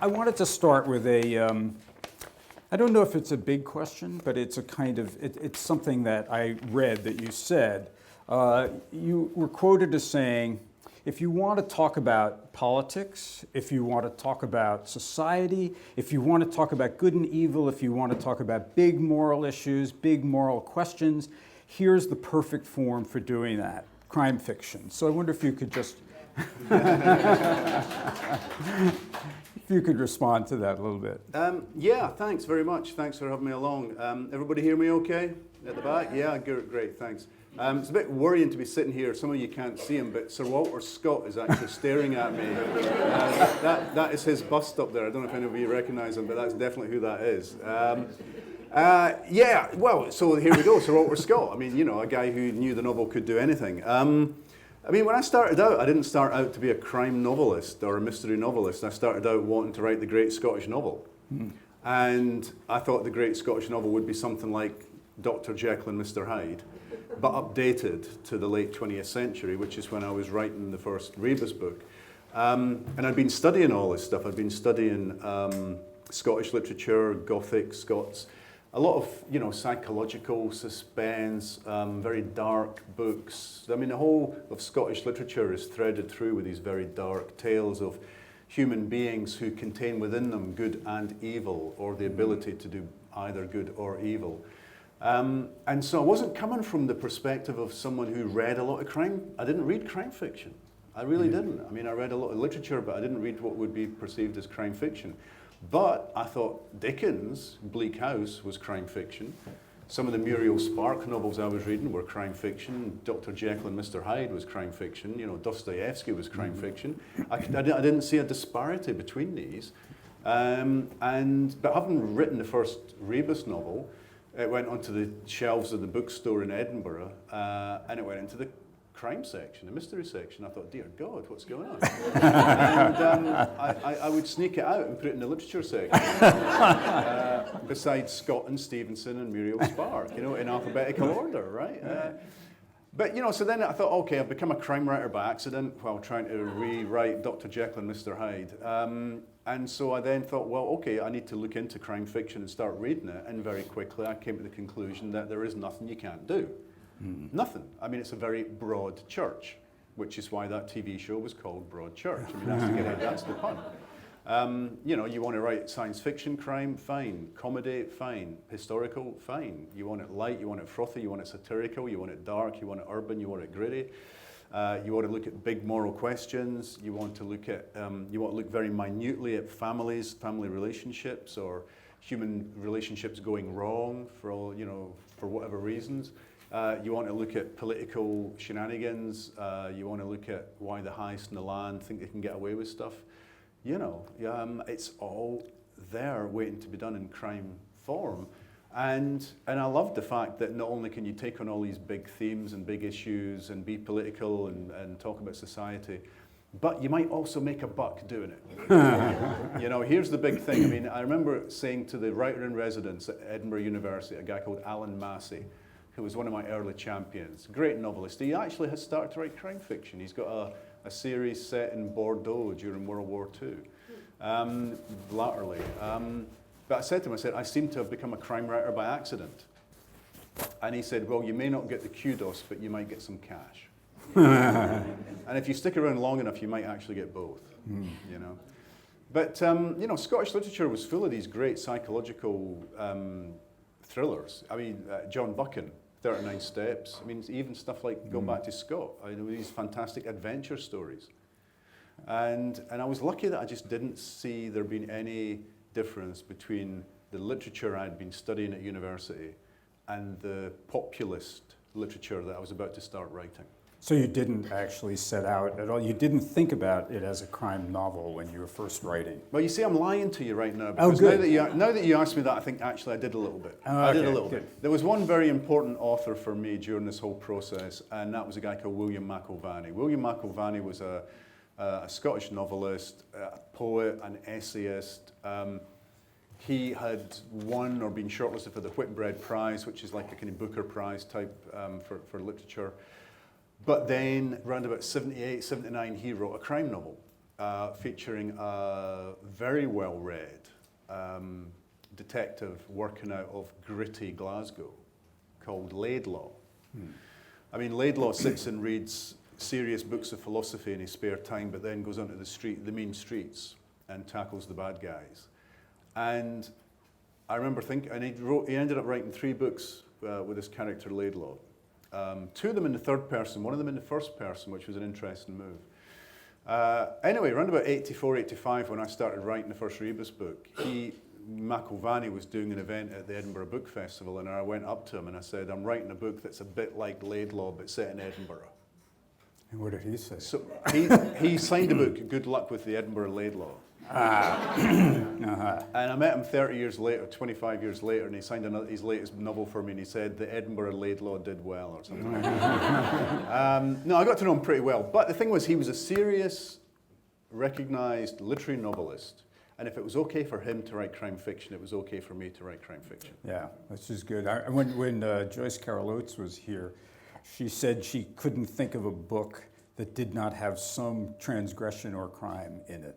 I wanted to start with I don't know if it's a big question, but it's a kind of, it's something that I read that you said. You were quoted as saying, if you want to talk about politics, if you want to talk about society, if you want to talk about good and evil, if you want to talk about big moral issues, big moral questions, here's the perfect form for doing that, crime fiction. So I wonder if you could just, if you could respond to that a little bit. Yeah, thanks very much. Thanks for having me along. Everybody hear me okay at the back? Yeah, great, thanks. It's a bit worrying to be sitting here. Some of you can't see him, but Sir Walter Scott is actually staring at me. That is his bust up there. I don't know if any of you recognise him, but that's definitely who that is. Yeah, well, so here we go, Sir Walter Scott. I mean, you know, a guy who knew the novel could do anything. I mean, when I started out, I didn't start out to be a crime novelist or a mystery novelist. I started out wanting to write the great Scottish novel. And I thought the great Scottish novel would be something like Dr. Jekyll and Mr. Hyde, but updated to the late 20th century, which is when I was writing the first Rebus book. And I'd been studying all this stuff. I'd been studying Scottish literature, Gothic, Scots, a lot of, you know, psychological suspense, very dark books. I mean, the whole of Scottish literature is threaded through with these very dark tales of human beings who contain within them good and evil, or the ability to do either good or evil. And so I wasn't coming from the perspective of someone who read a lot of crime. I didn't read crime fiction. I really didn't. I mean, I read a lot of literature, but I didn't read what would be perceived as crime fiction. But I thought Dickens' Bleak House was crime fiction. Some of the Muriel Spark novels I was reading were crime fiction. Dr. Jekyll and Mr. Hyde was crime fiction. You know, Dostoevsky was crime fiction. I didn't see a disparity between these. But having written the first Rebus novel, it went onto the shelves of the bookstore in Edinburgh, and it went into the crime section, the mystery section. I thought, dear God, what's going on? And I would sneak it out and put it in the literature section, besides Scott and Stevenson and Muriel Spark, you know, in alphabetical order, right? But, you know, so then I thought, okay, I've become a crime writer by accident while trying to rewrite Dr. Jekyll and Mr. Hyde. And so I then thought, well, okay, I need to look into crime fiction and start reading it. And very quickly I came to the conclusion that there is nothing you can't do. Nothing. I mean, it's a very broad church, which is why that TV show was called Broad Church. I mean, that's the pun. You know, you want to write science fiction crime, fine. Comedy, fine. Historical, fine. You want it light, you want it frothy, you want it satirical, you want it dark, you want it urban, you want it gritty. You want to look at big moral questions. You want to look at, very minutely at families, family relationships, or human relationships going wrong for all, you know, for whatever reasons. You want to look at political shenanigans. You want to look at why the highest in the land think they can get away with stuff. You know, it's all there waiting to be done in crime form. And I love the fact that not only can you take on all these big themes and big issues and be political and talk about society, but you might also make a buck doing it. You know, here's the big thing. I mean, I remember saying to the writer in residence at Edinburgh University, a guy called Alan Massey, who was one of my early champions, great novelist. He actually has started to write crime fiction. He's got a series set in Bordeaux during World War II, latterly. But I said to him, I seem to have become a crime writer by accident. And he said, well, you may not get the kudos, but you might get some cash. And if you stick around long enough, you might actually get both, you know. But, you know, Scottish literature was full of these great psychological thrillers. I mean, John Buchan, 39 Steps. I mean, even stuff like Going Back to Scott. I know these fantastic adventure stories. And I was lucky that I just didn't see there being any difference between the literature I'd been studying at university and the populist literature that I was about to start writing. So you didn't actually set out at all, you didn't think about it as a crime novel when you were first writing? Well, you see, I'm lying to you right now, because now that you asked me that, I think actually I did a little bit. I did a little bit. There was one very important author for me during this whole process, and that was a guy called William McIlvanney. William McIlvanney was a Scottish novelist, a poet, an essayist. He had won or been shortlisted for the Whitbread Prize, which is like a kind of Booker Prize type for literature. But then, around about 78, 79, he wrote a crime novel. featuring a very well-read detective working out of gritty Glasgow called Laidlaw. I mean, Laidlaw sits and reads serious books of philosophy in his spare time, but then goes onto the main streets and tackles the bad guys. And I remember thinking, and he ended up writing 3 books with his character Laidlaw. 2 of them in the third person, 1 of them in the first person, which was an interesting move. Anyway, around about 84, 85, when I started writing the first Rebus book, McIlvanney was doing an event at the Edinburgh Book Festival, and I went up to him and I said, I'm writing a book that's a bit like Laidlaw, but set in Edinburgh. And what did he say? So he signed the book, Good Luck with the Edinburgh Laidlaw. And I met him 30 years later, 25 years later, and he signed his latest novel for me, and he said, the Edinburgh Laidlaw did well, or something like that. No, I got to know him pretty well. But the thing was, he was a serious, recognised literary novelist. And if it was okay for him to write crime fiction, it was okay for me to write crime fiction. Yeah, which is good. When Joyce Carol Oates was here, she said she couldn't think of a book that did not have some transgression or crime in it,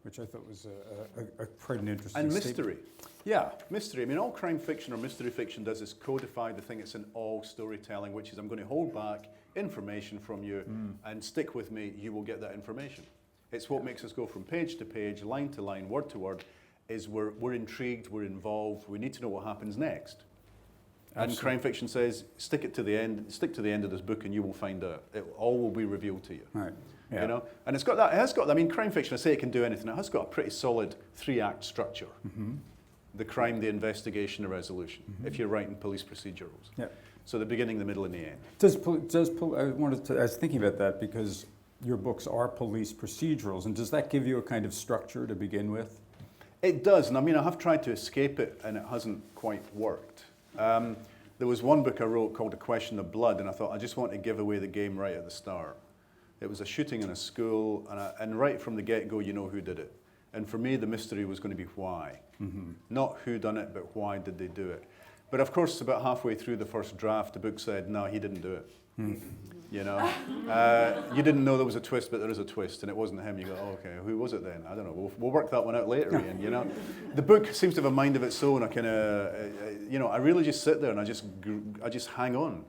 which I thought was quite an interesting And statement. mystery. Yeah. Mystery. I mean, all crime fiction or mystery fiction does is codify the thing it's in all storytelling, which is I'm going to hold back information from you and stick with me, you will get that information. It's what makes us go from page to page, line to line, word to word, is we're intrigued, we're involved, we need to know what happens next. Absolutely. And crime fiction says, stick to the end of this book and you will find out. It all will be revealed to you. Right. Yeah. You know? And it's got that, it has got, I mean, crime fiction, I say it can do anything, it has got a pretty solid 3-act structure. The crime, the investigation, the resolution, if you're writing police procedurals. Yeah. So the beginning, the middle, and the end. I was thinking about that because your books are police procedurals, and does that give you a kind of structure to begin with? It does, and I mean, I have tried to escape it, and it hasn't quite worked. There was one book I wrote called A Question of Blood, and I thought, I just want to give away the game right at the start. It was a shooting in a school, and right from the get-go, you know who did it. And for me, the mystery was going to be why. Not who done it, but why did they do it. But of course, about halfway through the first draft, the book said, no, he didn't do it. You know, you didn't know there was a twist, but there is a twist, and it wasn't him. You go, oh, okay, who was it then? I don't know. We'll work that one out later, Ian. You know, the book seems to have a mind of its own. I kind of, you know, I really just sit there and I just hang on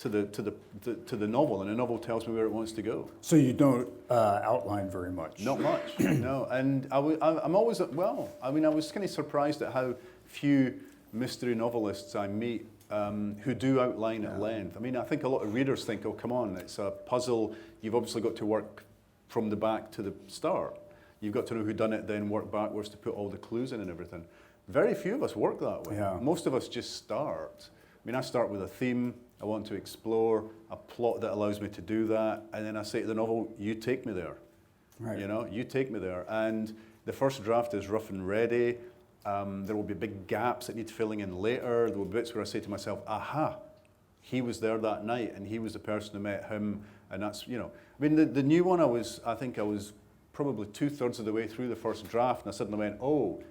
to the novel, and the novel tells me where it wants to go. So you don't outline very much. Not much, no. And I'm always I mean, I was kind of surprised at how few mystery novelists I meet who do outline at length. I mean, I think a lot of readers think, oh, come on, it's a puzzle. You've obviously got to work from the back to the start. You've got to know who done it, then work backwards to put all the clues in and everything. Very few of us work that way. Yeah. Most of us just start. I mean, I start with a theme. I want to explore a plot that allows me to do that. And then I say to the novel, you take me there. Right. You know, you take me there. And the first draft is rough and ready. There will be big gaps that need filling in later. There will be bits where I say to myself, aha, he was there that night and he was the person who met him. And that's, you know, I mean, the new one, I think I was probably 2/3 of the way through the first draft, and I suddenly went, oh,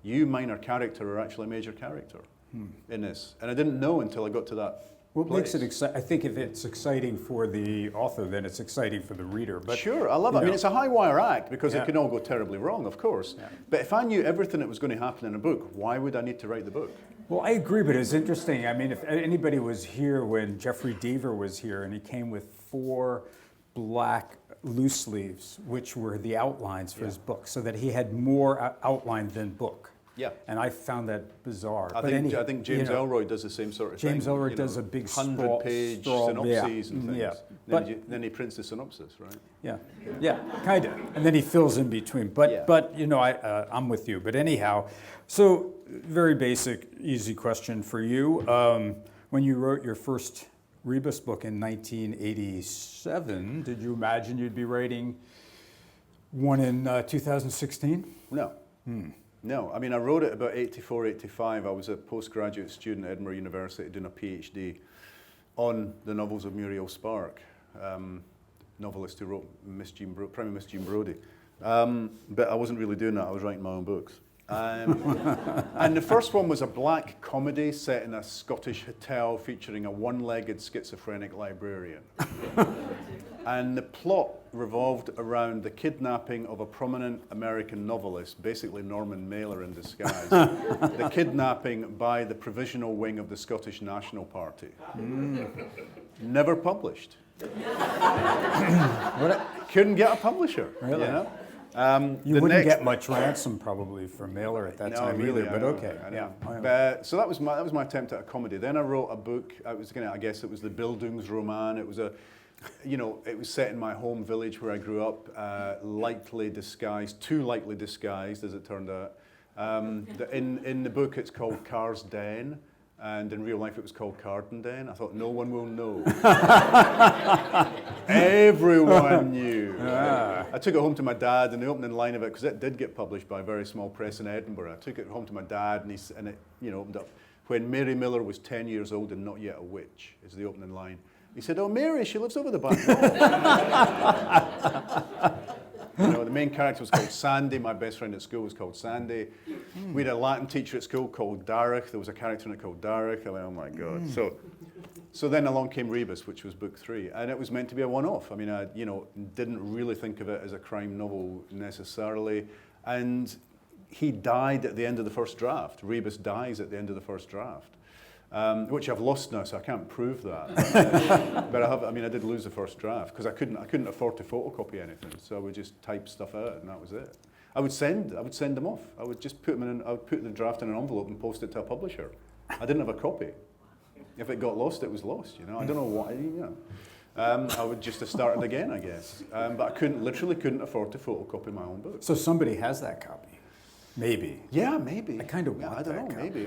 you minor character are actually a major character in this. And I didn't know until I got to that What place. makes it exciting? I think if it's exciting for the author, then it's exciting for the reader. But sure, I love it. I mean, it's a high wire act because Yeah. it can all go terribly wrong, of course. Yeah. But if I knew everything that was going to happen in a book, why would I need to write the book? Well, I agree, but it's interesting. I mean, if anybody was here when Jeffrey Deaver was here, and he came with 4 black loose leaves, which were the outlines for his book, so that he had more outline than book. Yeah. And I found that bizarre. I think James Ellroy does the same sort of thing. James Ellroy you does know, a big 100-page synopses and things. Yeah. Then he prints the synopsis, right? Yeah, kind of. And then he fills in between. But Yeah. but you know, I'm with you. But anyhow, so very basic, easy question for you. When you wrote your first Rebus book in 1987, did you imagine you'd be writing one in 2016? No. No, I mean, I wrote it about 84, 85. I was a postgraduate student at Edinburgh University doing a PhD on the novels of Muriel Spark, novelist who wrote Prime Miss Jean Brodie. But I wasn't really doing that. I was writing my own books. And the first one was a black comedy set in a Scottish hotel featuring a one-legged schizophrenic librarian. And the plot revolved around the kidnapping of a prominent American novelist, basically Norman Mailer in disguise. The kidnapping by the provisional wing of the Scottish National Party. Never published. Couldn't get a publisher. Really? You know? You wouldn't get much ransom probably for Mailer at that time really, either, but okay. I know. Yeah. So that was my attempt at a comedy. Then I wrote a book. I guess it was the Bildungsroman. It was it was set in my home village where I grew up, lightly disguised, too lightly disguised as it turned out. In the book it's called Car's Den, and in real life it was called Carden Den. I thought no one will know. Everyone knew. I took it home to my dad, and the opening line of it, because it did get published by a very small press in Edinburgh, I took it home to my dad, and it opened up, when Mary Miller was 10 years old and not yet a witch, is the opening line. He said, "Oh, Mary, she lives over the back road." The main character was called Sandy. My best friend at school was called Sandy. We had a Latin teacher at school called Darach. There was a character in it called Darach. I went, oh my God. So then along came Rebus, which was book 3, and it was meant to be a one-off. I mean, I didn't really think of it as a crime novel necessarily, and he died at the end of the first draft. Rebus dies at the end of the first draft. Which I've lost now, so I can't prove that. But I did lose the first draft because I couldn't afford to photocopy anything, so I would just type stuff out, and that was it. I would send them off. I would just put the draft in an envelope and post it to a publisher. I didn't have a copy. If it got lost, it was lost. I don't know why. I would just have started again, I guess. But I literally couldn't afford to photocopy my own book. So somebody has that copy. Maybe. Yeah, maybe. I kind of want I don't know, copy. maybe.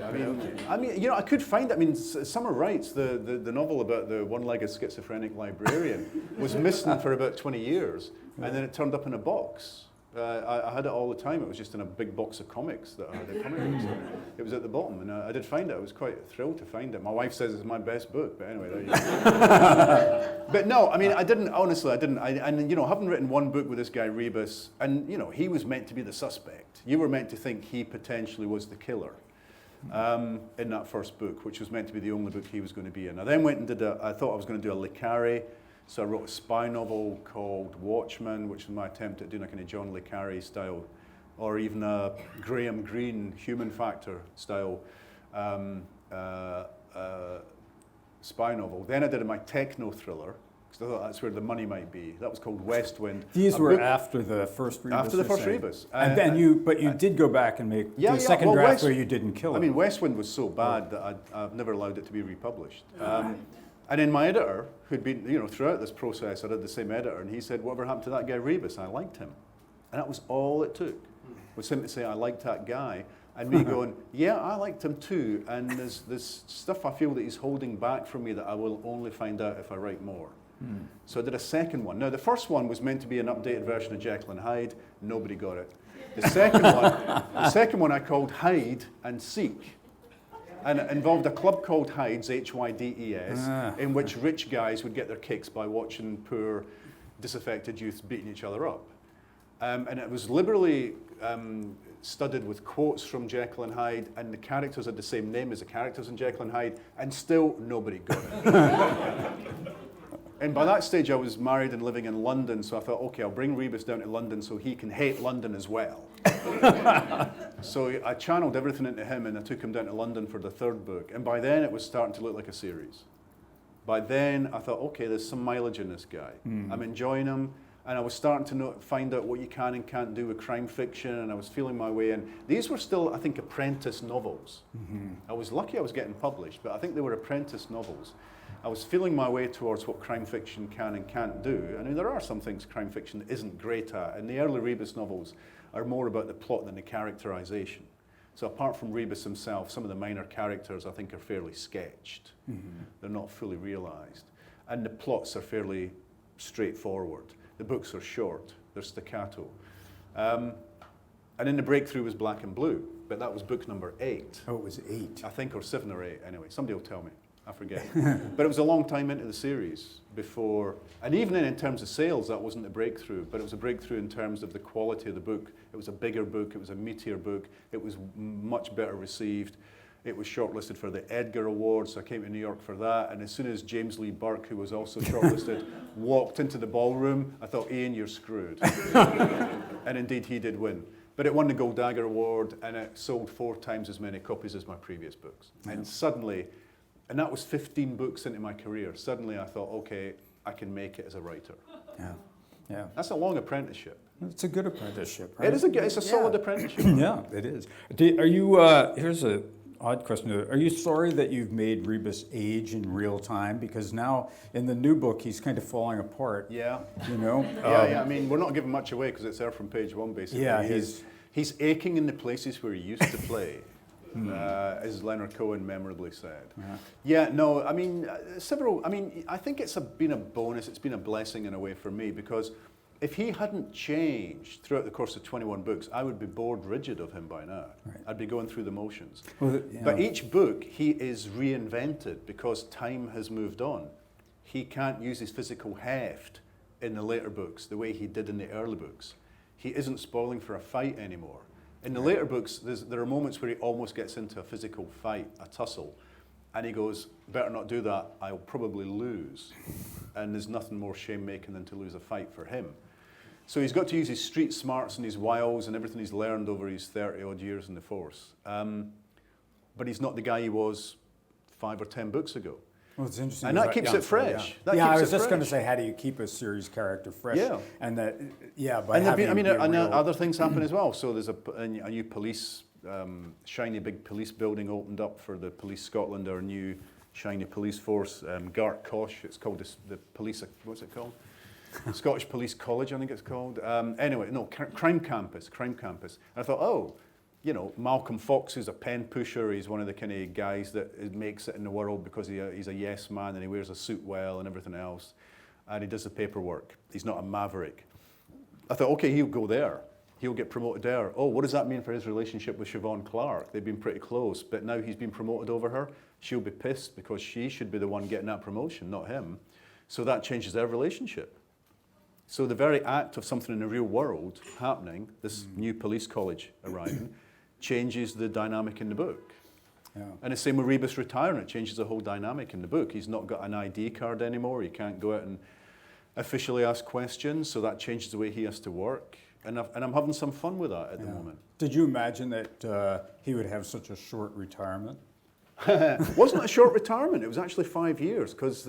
I could find it. I mean, Summer Wrights, the novel about the one-legged schizophrenic librarian, was missing for about 20 years, and then it turned up in a box. I had it all the time. It was just in a big box of comics that I had a comic book. It was at the bottom, and I did find it. I was quite thrilled to find it. My wife says it's my best book, but anyway, there you go. But no, I mean, I didn't. Having written one book with this guy Rebus, and he was meant to be the suspect. You were meant to think he potentially was the killer in that first book, which was meant to be the only book he was going to be in. I then went and I thought I was going to do a Le Carre. So I wrote a spy novel called Watchmen, which was my attempt at doing a kind of John Le Carre style, or even a Graham Greene Human Factor style spy novel. Then I did my techno thriller, because I thought that's where the money might be. That was called West Wind. These were after the first Rebus. After the first Rebus. But you did go back and make the second draft where you didn't kill it. I mean, West Wind was so bad that I've never allowed it to be republished. And then my editor, who'd been, throughout this process, I had the same editor, and he said, whatever happened to that guy Rebus? I liked him. And that was all it took, was him to say, I liked that guy, and me going, yeah, I liked him too, and there's stuff I feel that he's holding back from me that I will only find out if I write more. So I did a second one. Now, the first one was meant to be an updated version of Jekyll and Hyde. Nobody got it. The second one I called Hide and Seek. And it involved a club called Hydes, Hydes, in which rich guys would get their kicks by watching poor, disaffected youths beating each other up. And it was liberally studded with quotes from Jekyll and Hyde, and the characters had the same name as the characters in Jekyll and Hyde, and still nobody got it. And by that stage, I was married and living in London, so I thought, okay, I'll bring Rebus down to London so he can hate London as well. So I channeled everything into him, and I took him down to London for the third book. And by then, it was starting to look like a series. By then, I thought, okay, there's some mileage in this guy. I'm enjoying him, and I was starting to find out what you can and can't do with crime fiction, and I was feeling my way in. These were still, I think, apprentice novels. I was lucky I was getting published, but I think they were apprentice novels. I was feeling my way towards what crime fiction can and can't do. I mean, there are some things crime fiction isn't great at, and the early Rebus novels are more about the plot than the characterization. So apart from Rebus himself, some of the minor characters I think are fairly sketched. They're not fully realized. And the plots are fairly straightforward. The books are short, they're staccato. And then the breakthrough was Black and Blue, but that was book number 8. Oh, it was 8. I think, or 7 or 8, anyway. Somebody will tell me. I forget. But it was a long time into the series before, and even in terms of sales, that wasn't a breakthrough, but it was a breakthrough in terms of the quality of the book. It was a bigger book, it was a meatier book, it was much better received. It was shortlisted for the Edgar Award, so I came to New York for that, and as soon as James Lee Burke, who was also shortlisted, walked into the ballroom, I thought, Ian, you're screwed. And indeed, he did win. But it won the Gold Dagger Award, and it sold 4 times as many copies as my previous books. Yeah. And suddenly, and that was 15 books into my career, suddenly I thought, okay, I can make it as a writer. Yeah, yeah. That's a long apprenticeship. It's a good apprenticeship, right? It's a solid apprenticeship. Yeah, it is. Are you, here's an odd question. Are you sorry that you've made Rebus age in real time? Because now in the new book, he's kind of falling apart. Yeah. You know? Yeah. I mean, we're not giving much away because it's there from page 1, basically. Yeah, he's aching in the places where he used to play, as Leonard Cohen memorably said. Yeah, no, I mean, I think it's been a bonus, it's been a blessing in a way for me, because if he hadn't changed throughout the course of 21 books, I would be bored rigid of him by now. Right. I'd be going through the motions. Well, but each book, he is reinvented because time has moved on. He can't use his physical heft in the later books the way he did in the early books. He isn't spoiling for a fight anymore. In the later books, there are moments where he almost gets into a physical fight, a tussle, and he goes, better not do that, I'll probably lose. And there's nothing more shame-making than to lose a fight for him. So he's got to use his street smarts and his wiles and everything he's learned over his 30-odd years in the force. But he's not the guy he was 5 or 10 books ago. Well, it's interesting. And that keeps it fresh. Yeah, I was just going to say, how do you keep a series character fresh? Yeah. And that, by having other things happen as well. So there's a new police, shiny big police building opened up for the Police Scotland, our new shiny police force. Gart Kosh, it's called the police, what's it called? Scottish Police College, I think it's called. Anyway, no, Crime Campus. And I thought, oh, you know, Malcolm Fox is a pen pusher. He's one of the kind of guys that makes it in the world because he's a yes man and he wears a suit well and everything else. And he does the paperwork. He's not a maverick. I thought, okay, he'll go there. He'll get promoted there. Oh, what does that mean for his relationship with Siobhan Clarke? They've been pretty close, but now he's been promoted over her. She'll be pissed because she should be the one getting that promotion, not him. So that changes their relationship. So the very act of something in the real world happening, this new police college arriving, changes the dynamic in the book. Yeah. And the same with Rebus retiring, it changes the whole dynamic in the book. He's not got an ID card anymore, he can't go out and officially ask questions, so that changes the way he has to work. And I'm having some fun with that at the moment. Did you imagine that he would have such a short retirement? Wasn't a short retirement, it was actually 5 years, because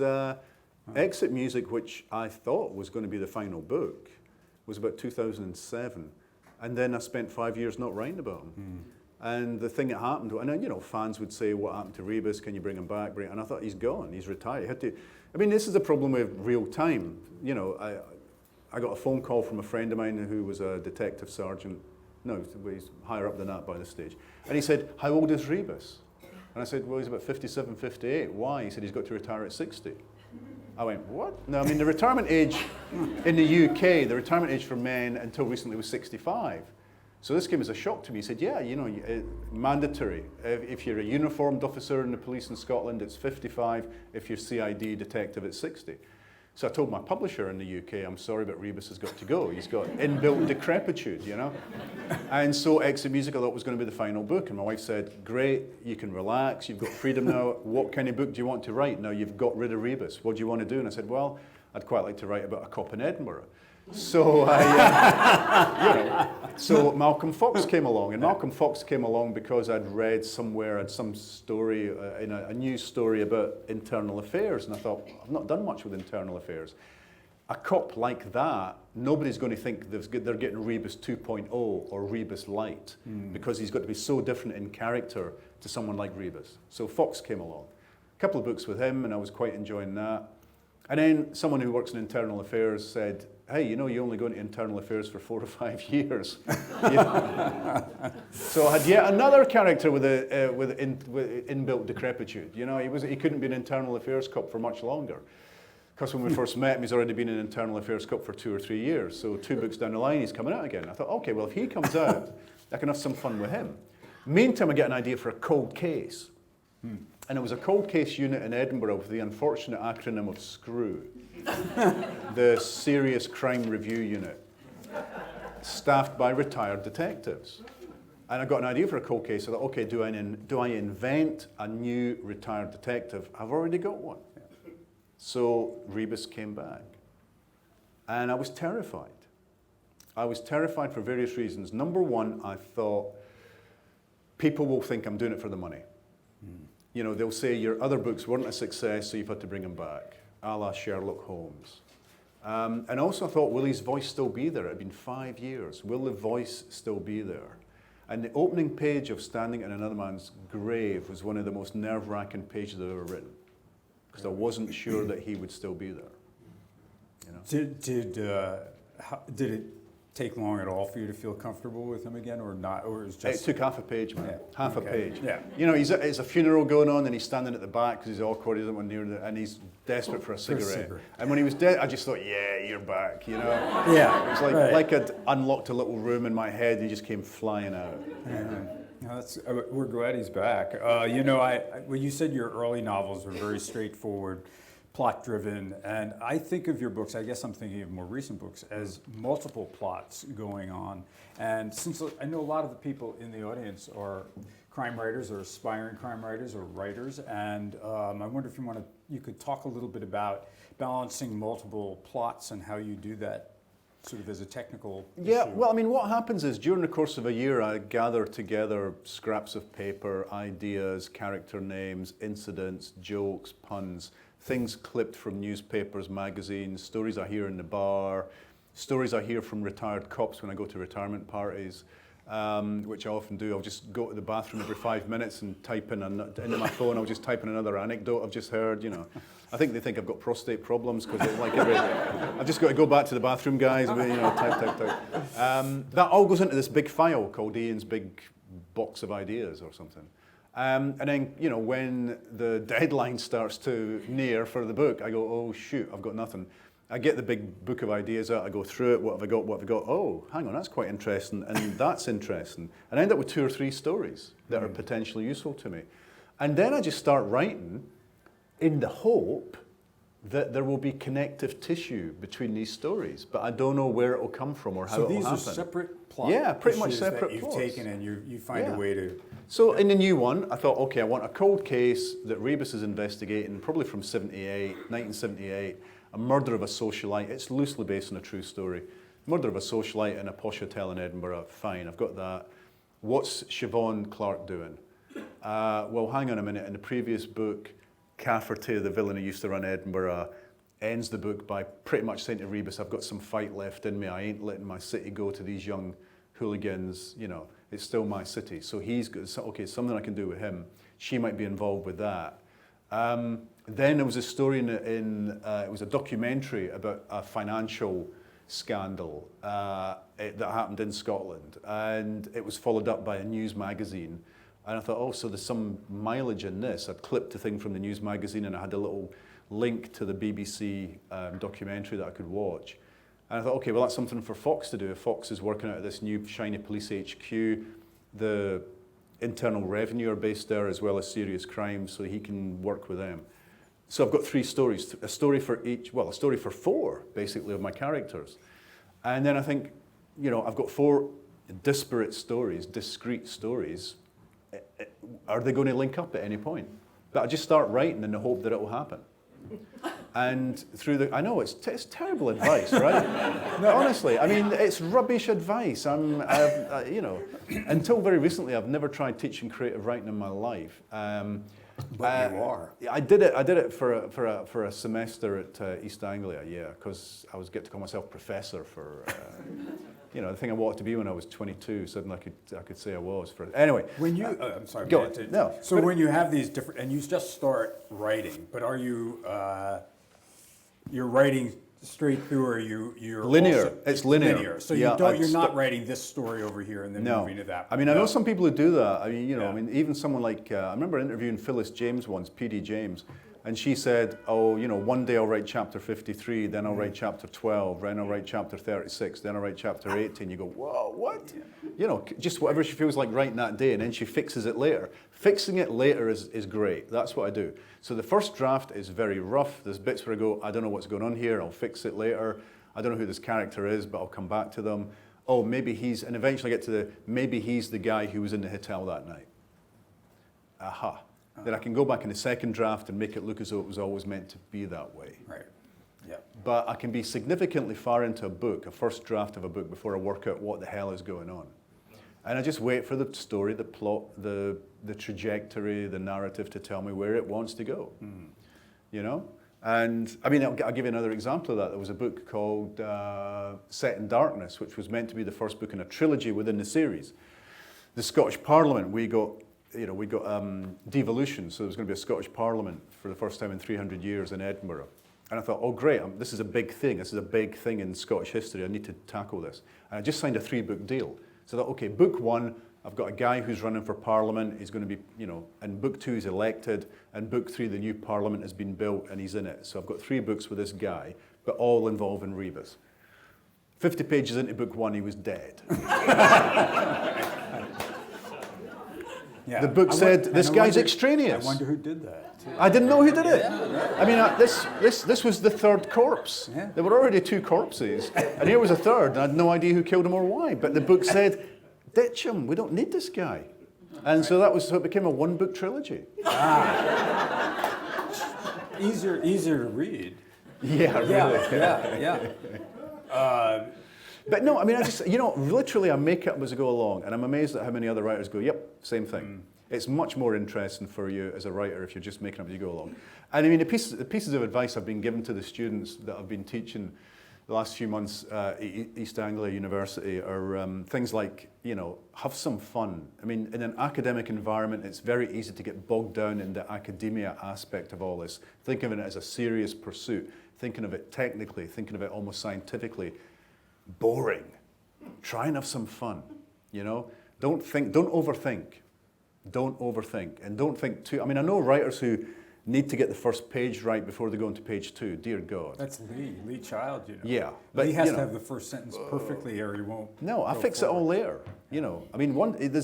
Exit Music, which I thought was going to be the final book, was about 2007. And then I spent 5 years not writing about him. And the thing that happened, and then, you know, fans would say, what happened to Rebus? Can you bring him back? And I thought, he's gone, he's retired. He had to, I mean, this is the problem with real time. You know, I got a phone call from a friend of mine who was a detective sergeant. No, he's higher up than that by this stage. And he said, how old is Rebus? And I said, well, he's about 57, 58. Why? He said, he's got to retire at 60. I went, what? No, I mean, the retirement age in the UK, the retirement age for men until recently was 65. So this came as a shock to me. He said, yeah, you know, mandatory. If you're a uniformed officer in the police in Scotland, it's 55. If you're CID detective, it's 60. So I told my publisher in the UK, I'm sorry, but Rebus has got to go. He's got inbuilt decrepitude, you know? And so Exit Music I thought was going to be the final book. And my wife said, great, you can relax, you've got freedom now. What kind of book do you want to write? Now you've got rid of Rebus. What do you want to do? And I said, well, I'd quite like to write about a cop in Edinburgh. So so Malcolm Fox came along, and Malcolm Fox came along because I'd read somewhere, I'd some story, in a news story about internal affairs, and I thought, I've not done much with internal affairs. A cop like that, nobody's going to think they're getting Rebus 2.0 or Rebus Light, because he's got to be so different in character to someone like Rebus. So Fox came along. A couple of books with him, and I was quite enjoying that. And then someone who works in internal affairs said, hey, you know, you only go into internal affairs for 4 or 5 years. So I had yet another character with inbuilt decrepitude. You know, he couldn't be an internal affairs cop for much longer. Because when we first met him, he's already been an internal affairs cop for 2 or 3 years. So 2 books down the line, he's coming out again. I thought, okay, well, if he comes out, I can have some fun with him. Meantime, I get an idea for a cold case. And it was a cold case unit in Edinburgh with the unfortunate acronym of SCREW, the Serious Crime Review Unit, staffed by retired detectives. And I got an idea for a cold case. I thought, okay, do I invent a new retired detective? I've already got one. So Rebus came back. And I was terrified. I was terrified for various reasons. Number one, I thought, people will think I'm doing it for the money. You know, they'll say your other books weren't a success, so you've had to bring them back, a la Sherlock Holmes. And also I thought, will his voice still be there? It had been 5 years. Will the voice still be there? And the opening page of Standing in Another Man's Grave was one of the most nerve-wracking pages I've ever written, because I wasn't sure that he would still be there. You know? Did it take long at all for you to feel comfortable with him again, or not? Or it was just... It took half a page, man. Yeah. Half Okay. a page. Yeah. You know, it's a funeral going on, and he's standing at the back because he's awkward, he doesn't want near and he's desperate for a cigarette. And when he was dead, I just thought, yeah, you're back, you know? Yeah. It's like I'd unlocked a little room in my head, and he just came flying out. Yeah. We're glad he's back. You know, well, you said your early novels were very straightforward, plot-driven, and I think of your books, I guess I'm thinking of more recent books, as multiple plots going on. And since I know a lot of the people in the audience are crime writers or aspiring crime writers or writers, and I wonder if you could talk a little bit about balancing multiple plots and how you do that sort of as a technical Yeah, issue. well, I mean, what happens is during the course of a year, I gather together scraps of paper, ideas, character names, incidents, jokes, puns, things clipped from newspapers, magazines, stories I hear in the bar, stories I hear from retired cops when I go to retirement parties, which I often do. I'll just go to the bathroom every 5 minutes and type in, into my phone, I'll just type in another anecdote I've just heard, you know. I think they think I've got prostate problems because I've just got to go back to the bathroom, guys, you know, type. That all goes into this big file called Ian's Big Box of Ideas or something. And then, you know, when the deadline starts to near for the book, I go, oh, shoot, I've got nothing. I get the big book of ideas out, I go through it, what have I got? Oh, hang on, that's quite interesting, and that's interesting. And I end up with 2 or 3 stories that are potentially useful to me. And then I just start writing in the hope that there will be connective tissue between these stories, but I don't know where it will come from or how it will happen. So these are separate plots. Yeah, pretty much separate that you've plots. taken, and you find a way to... So in the new one, I thought, okay, I want a cold case that Rebus is investigating, probably from 1978, a murder of a socialite. It's loosely based on a true story. Murder of a socialite in a posh hotel in Edinburgh. Fine, I've got that. What's Siobhan Clarke doing? Well, hang on a minute. In the previous book, Cafferty, the villain who used to run Edinburgh, ends the book by pretty much saying to Rebus, I've got some fight left in me. I ain't letting my city go to these young hooligans, you know. It's still my city. So he's got, okay, something I can do with him. She might be involved with that. Then there was a story it was a documentary about a financial scandal that happened in Scotland. And it was followed up by a news magazine. And I thought, oh, so there's some mileage in this. I'd clipped the thing from the news magazine and I had a little link to the BBC documentary that I could watch. And I thought, okay, well, that's something for Fox to do. If Fox is working out of this new shiny police HQ, the internal revenue are based there as well as serious crime, so he can work with them. So I've got 3 stories, a story for each, well, a story for 4, basically, of my characters. And then I think, you know, I've got 4 disparate stories, discrete stories. Are they going to link up at any point? But I just start writing in the hope that it will happen. And I know it's terrible advice, right? No, honestly, I mean, it's rubbish advice. You know, until very recently, I've never tried teaching creative writing in my life. But you are. I did it for a semester at East Anglia, yeah, because I was get to call myself professor for, you know, the thing I wanted to be when I was 22. Suddenly I could say I was. Anyway. When you, I'm sorry. Go on. No. So when you have these different, and you just start writing, but are you, you're writing straight through, or you're linear? Also, it's linear. So yeah, you're not writing this story over here and then moving to that. I mean, I know some people who do that. I mean, you know, I mean, even someone like I remember interviewing Phyllis James once, PD James, and she said, "Oh, you know, one day I'll write chapter 53, then I'll write chapter 12, then I'll write chapter 36, then I'll write chapter 18." You go, "Whoa, what?" You know, just whatever she feels like writing that day, and then she fixes it later. Fixing it later is great. That's what I do. So the first draft is very rough. There's bits where I go, I don't know what's going on here. I'll fix it later. I don't know who this character is, but I'll come back to them. Oh, maybe he's, and eventually I get to maybe he's the guy who was in the hotel that night. Aha. Then I can go back in the second draft and make it look as though it was always meant to be that way. Right. Yeah. But I can be significantly far into a book, a first draft of a book, before I work out what the hell is going on. And I just wait for the story, the plot, the trajectory, the narrative to tell me where it wants to go. You know? And I mean, I'll give you another example of that. There was a book called Set in Darkness, which was meant to be the first book in a trilogy within the series. The Scottish Parliament, we got devolution, so there was going to be a Scottish Parliament for the first time in 300 years in Edinburgh. And I thought, oh great, this is a big thing. This is a big thing in Scottish history. I need to tackle this. And I just signed a 3-book deal. So I thought, okay, book 1, I've got a guy who's running for Parliament. He's going to be, and book 2 he's elected, and book 3 the new Parliament has been built and he's in it. So I've got 3 books with this guy, but all involving Rebus. 50 pages into book 1, he was dead. Yeah. The book said, this guy's extraneous. I wonder who did that. I didn't know who did it. Yeah. I mean, this was the 3rd corpse. Yeah. There were already 2 corpses, and here was a 3rd, and I had no idea who killed him or why. But the book said, ditch him, we don't need this guy. And so it became a 1-book trilogy. Easier to read. Yeah, really. Yeah. But no, I mean, I just, literally I make it up as I go along, and I'm amazed at how many other writers go, yep, same thing. It's much more interesting for you as a writer if you're just making up as you go along. And I mean, the pieces of advice I've been given to the students that I've been teaching the last few months at East Anglia University are things like, have some fun. I mean, in an academic environment, it's very easy to get bogged down in the academia aspect of all this, thinking of it as a serious pursuit, thinking of it technically, thinking of it almost scientifically. Boring. Try and have some fun, Don't overthink. Don't overthink. And don't think too, I mean, I know writers who need to get the first page right before they go into page 2. Dear God. That's Lee Child, Yeah. But he has to have the first sentence perfectly or he won't. No, I fix it all later, I mean,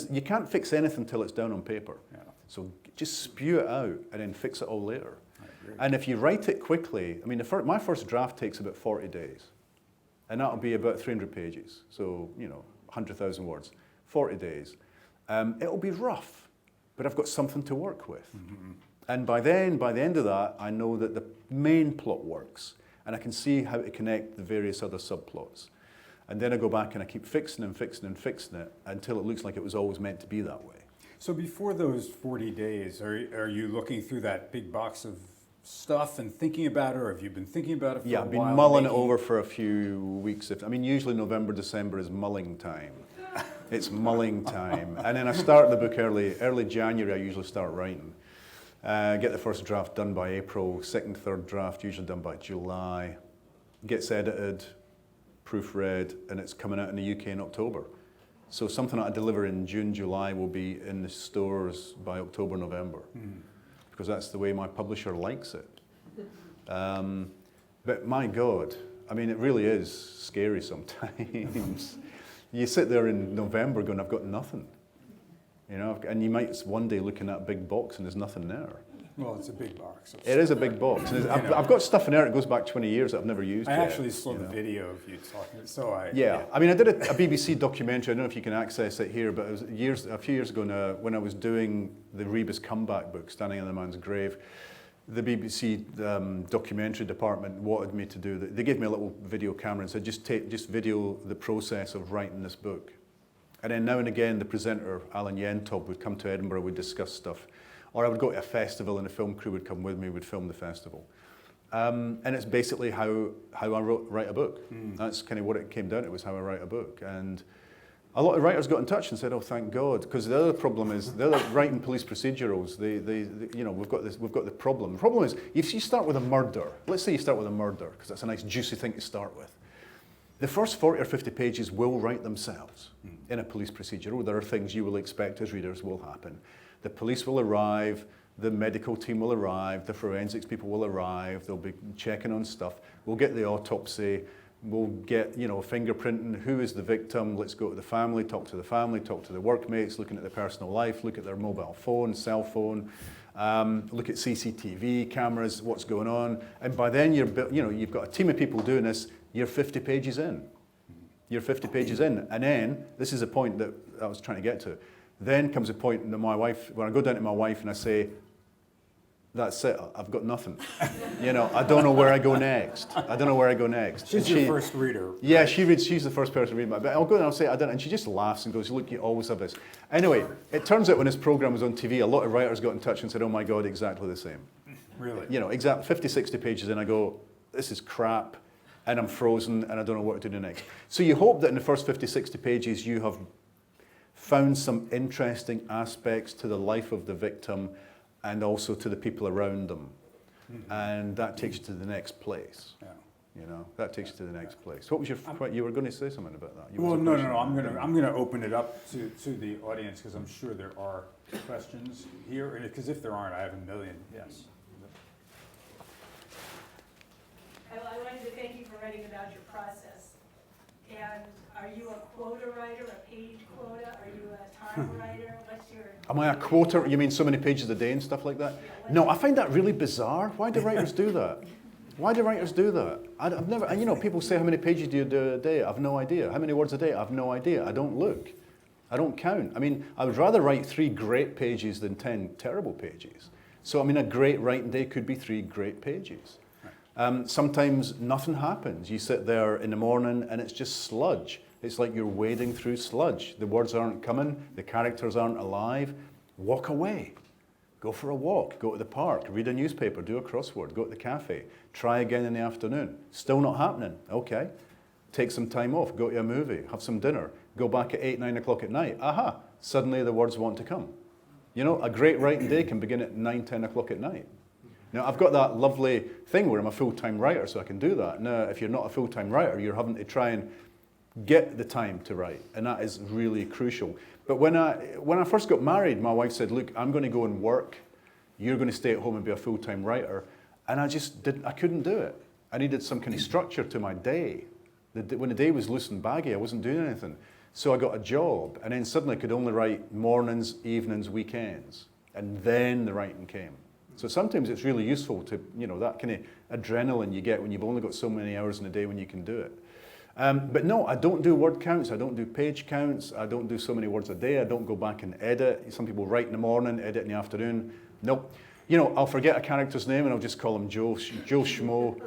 you can't fix anything until it's down on paper. Yeah. So just spew it out and then fix it all later. And if you write it quickly, I mean, my first draft takes about 40 days. And that'll be about 300 pages, so 100,000 words, 40 days. It'll be rough, but I've got something to work with. And by the end of that, I know that the main plot works, and I can see how to connect the various other subplots. And then I go back and I keep fixing and fixing and fixing it until it looks like it was always meant to be that way. So before those 40 days, are you looking through that big box of stuff and thinking about it, or have you been thinking about it for a while? Yeah, I've been mulling it over for a few weeks. Usually November, December is mulling time. It's mulling time. And then I start the book early January, I usually start writing. Get the first draft done by April, second, third draft usually done by July. Gets edited, proofread, and it's coming out in the UK in October. So something that I deliver in June, July will be in the stores by October, November. Because that's the way my publisher likes it. But my God, I mean, it really is scary sometimes. You sit there in November going, I've got nothing. And you might one day look in that big box and there's nothing there. Well, it's a big box. It is a big box. And I've got stuff in there that goes back 20 years that I've never used I yet. actually saw the video of you talking, Yeah, I mean, I did a BBC documentary. I don't know if you can access it here, but it was a few years ago now when I was doing the Rebus comeback book, Standing on the Man's Grave. The BBC documentary department wanted me to do that. They gave me a little video camera and said, just video the process of writing this book. And then now and again, the presenter, Alan Yentob, would come to Edinburgh, we'd discuss stuff. Or I would go to a festival and the film crew would come with me, we'd film the festival. And it's basically how I write a book. That's kind of what it came down to, was how I write a book. And a lot of writers got in touch and said, oh, thank God. Because the other problem is, they're writing police procedurals. We've got the problem. The problem is, if you start with a murder, let's say you start with a murder, because that's a nice juicy thing to start with. The first 40 or 50 pages will write themselves in a police procedural. There are things you will expect as readers will happen. The police will arrive, the medical team will arrive, the forensics people will arrive, they'll be checking on stuff. We'll get the autopsy, We'll get, fingerprinting, who is the victim, let's go to the family, talk to the workmates, looking at their personal life, look at their mobile phone, cell phone, look at CCTV cameras, what's going on. And by then you've got a team of people doing this, you're 50 pages in. You're 50 pages in. And then, this is a point that I was trying to get to, then comes a point that when I go down to my wife and I say, that's it, I've got nothing. I don't know where I go next. She's your first reader. Yeah, right? she's the first person to read my book. I'll go and I'll say, I don't, and she just laughs and goes, look, you always have this. Anyway, it turns out when this program was on TV, a lot of writers got in touch and said, oh my God, exactly the same. Really? Exactly 50, 60 pages in, I go, this is crap, and I'm frozen, and I don't know what to do next. So you hope that in the first 50, 60 pages, you have found some interesting aspects to the life of the victim and also to the people around them. Mm-hmm. And that takes you to the next place. Yeah. That takes you to the next place. What was you were going to say something about that? No. I'm going to open it up to the audience because I'm sure there are questions here. Because if there aren't, I have a million. Yes. I wanted to thank you for writing about your process. And are you a quota writer, a page quota? Are you a time writer? What's your... Am I a quota? You mean so many pages a day and stuff like that? Yeah, no, I find that really bizarre. Why do writers do that? I've never, and people say, how many pages do you do a day? I've no idea. How many words a day? I've no idea. I don't look. I don't count. I would rather write 3 great pages than 10 terrible pages. So, a great writing day could be 3 great pages. Sometimes nothing happens. You sit there in the morning and it's just sludge. It's like you're wading through sludge. The words aren't coming, the characters aren't alive. Walk away. Go for a walk, go to the park, read a newspaper, do a crossword, go to the cafe, try again in the afternoon. Still not happening. Okay. Take some time off, go to a movie, have some dinner, go back at 8, 9 o'clock at night. Aha, suddenly the words want to come. A great writing day can begin at 9, 10 o'clock at night. Now, I've got that lovely thing where I'm a full-time writer, so I can do that. Now, if you're not a full-time writer, you're having to try and get the time to write, and that is really crucial. But when I first got married, my wife said, look, I'm going to go and work. You're going to stay at home and be a full-time writer. And I couldn't do it. I needed some kind of structure to my day. When the day was loose and baggy, I wasn't doing anything. So I got a job, and then suddenly I could only write mornings, evenings, weekends. And then the writing came. So sometimes it's really useful to, that kind of adrenaline you get when you've only got so many hours in a day when you can do it. But no, I don't do word counts, I don't do page counts, I don't do so many words a day, I don't go back and edit. Some people write in the morning, edit in the afternoon. Nope. I'll forget a character's name and I'll just call him Joe Schmo,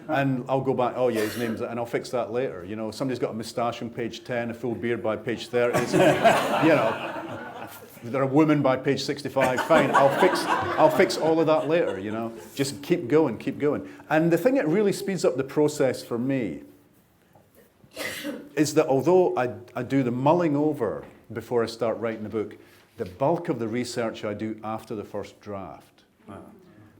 and I'll go back, oh yeah, his name's, and I'll fix that later. Somebody's got a moustache on page 10, a full beard by page 30, they're a woman by page 65, fine, I'll fix all of that later, Just keep going. And the thing that really speeds up the process for me is that although I do the mulling over before I start writing the book, the bulk of the research I do after the first draft.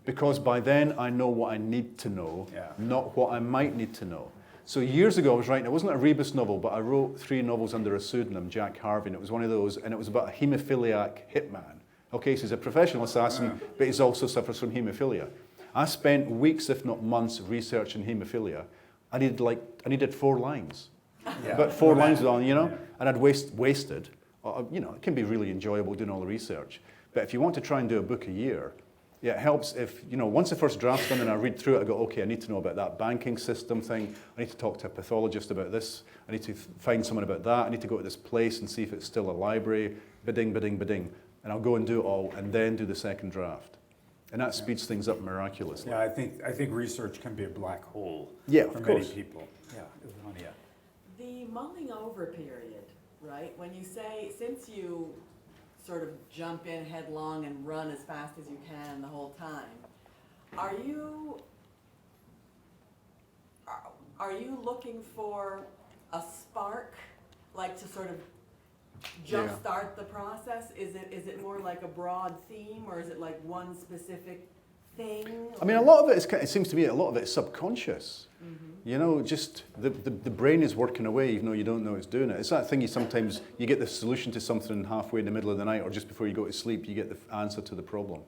Because by then I know what I need to know, not what I might need to know. So years ago I was writing, it wasn't a Rebus novel, but I wrote 3 novels under a pseudonym, Jack Harvey, and it was one of those, and it was about a haemophiliac hitman. Okay, so he's a professional assassin, but he also suffers from haemophilia. I spent weeks, if not months, researching haemophilia. I needed 4 lines. But 4 lines on, and I'd wasted. It can be really enjoyable doing all the research. But if you want to try and do a book a year, it helps if, once the first draft's done and I read through it, I go, okay, I need to know about that banking system thing. I need to talk to a pathologist about this. I need to find someone about that. I need to go to this place and see if it's still a library. Bidding. And I'll go and do it all and then do the second draft. And that speeds things up miraculously. Yeah, I think research can be a black hole for many people. Yeah, Ivania. The mulling over period, right? When you say, since you sort of jump in headlong and run as fast as you can the whole time, are you looking for a spark, like to sort of jumpstart the process? Is it more like a broad theme, or is it like one specific thing? I mean, a lot of it seems to me a lot of it is subconscious. Mm-hmm. Just the brain is working away even though you don't know it's doing it. It's that thing sometimes you get the solution to something halfway in the middle of the night or just before you go to sleep, you get the answer to the problem.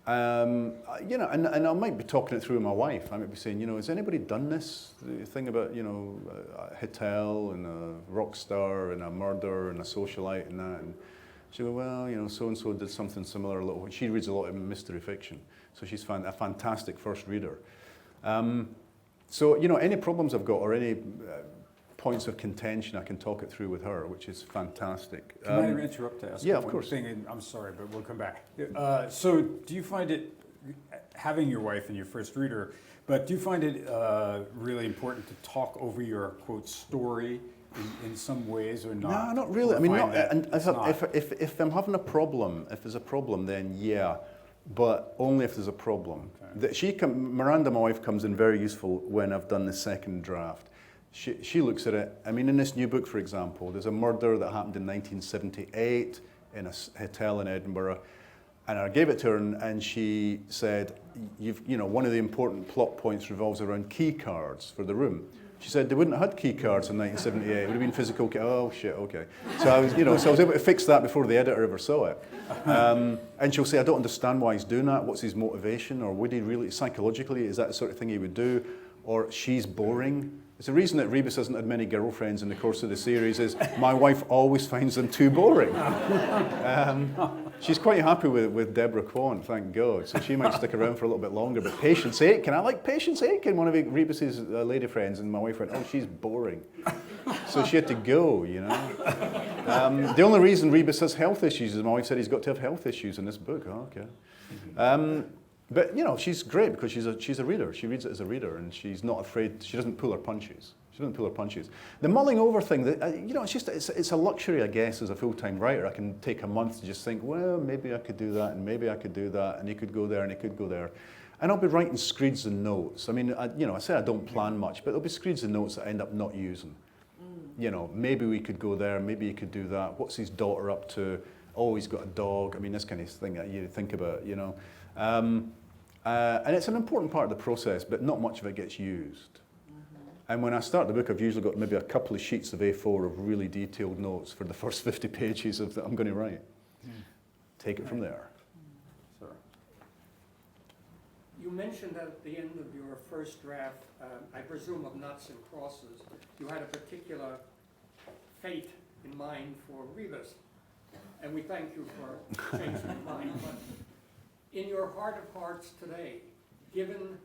You know, and I might be talking it through with my wife. I might be saying, you know, has anybody done this thing about, you know, a hotel and a rock star and a murder and a socialite and that? And she go, well, you know, so-and-so did something similar. She reads a lot of mystery fiction, so she's a fantastic first reader. So, you know, any problems I've got or any points of contention, I can talk it through with her, which is fantastic. Can I interrupt to ask yeah, of one course. thing? And I'm sorry, but we'll come back. So do you find it, having your wife and your first reader, but do you find it really important to talk over your, quote, story in some ways or not? No, not really. Or I mean, find that and it's not? if I'm having a problem, if there's a problem, then yeah, but only if there's a problem. Okay. Miranda, my wife, comes in very useful when I've done the second draft. She looks at it. I mean, in this new book, for example, there's a murder that happened in 1978 in a hotel in Edinburgh, and I gave it to her, and she said, you know, one of the important plot points revolves around key cards for the room. She said they wouldn't have had key cards in 1978. It would have been physical. Oh shit, okay. So I was, you know, so I was able to fix that before the editor ever saw it. And she'll say, I don't understand why he's doing that. What's his motivation, or would he really psychologically? Is that the sort of thing he would do? Or she's boring. It's the reason that Rebus hasn't had many girlfriends in the course of the series is my wife always finds them too boring. She's quite happy with Deborah Quant, thank God. So she might stick around for a little bit longer. But Patience Aitken, I like Patience Aitken, one of Rebus's lady friends, and my wife went, oh, she's boring. So she had to go, you know. The only reason Rebus has health issues is my wife said he's got to have health issues in this book. Oh, okay. But, you know, she's great because she's a reader. She reads it as a reader, and she's not afraid. She doesn't pull her punches. The mulling over thing, you know, it's a luxury, I guess, as a full-time writer. I can take a month to just think, well, maybe I could do that, and maybe I could do that, and he could go there, and he could go there. And I'll be writing screeds and notes. I mean, you know, I say I don't plan much, but there'll be screeds and notes that I end up not using. You know, maybe we could go there, maybe he could do that. What's his daughter up to? Oh, he's got a dog. I mean, this kind of thing that you think about, you know. And it's an important part of the process, but not much of it gets used. And when I start the book, I've usually got maybe a couple of sheets of A4 of really detailed notes for the first 50 pages of that I'm going to write. Take it from there. Sorry. You mentioned at the end of your first draft, I presume of nuts and crosses, you had a particular fate in mind for Rebus. And we thank you for changing your mind. But in your heart of hearts today, given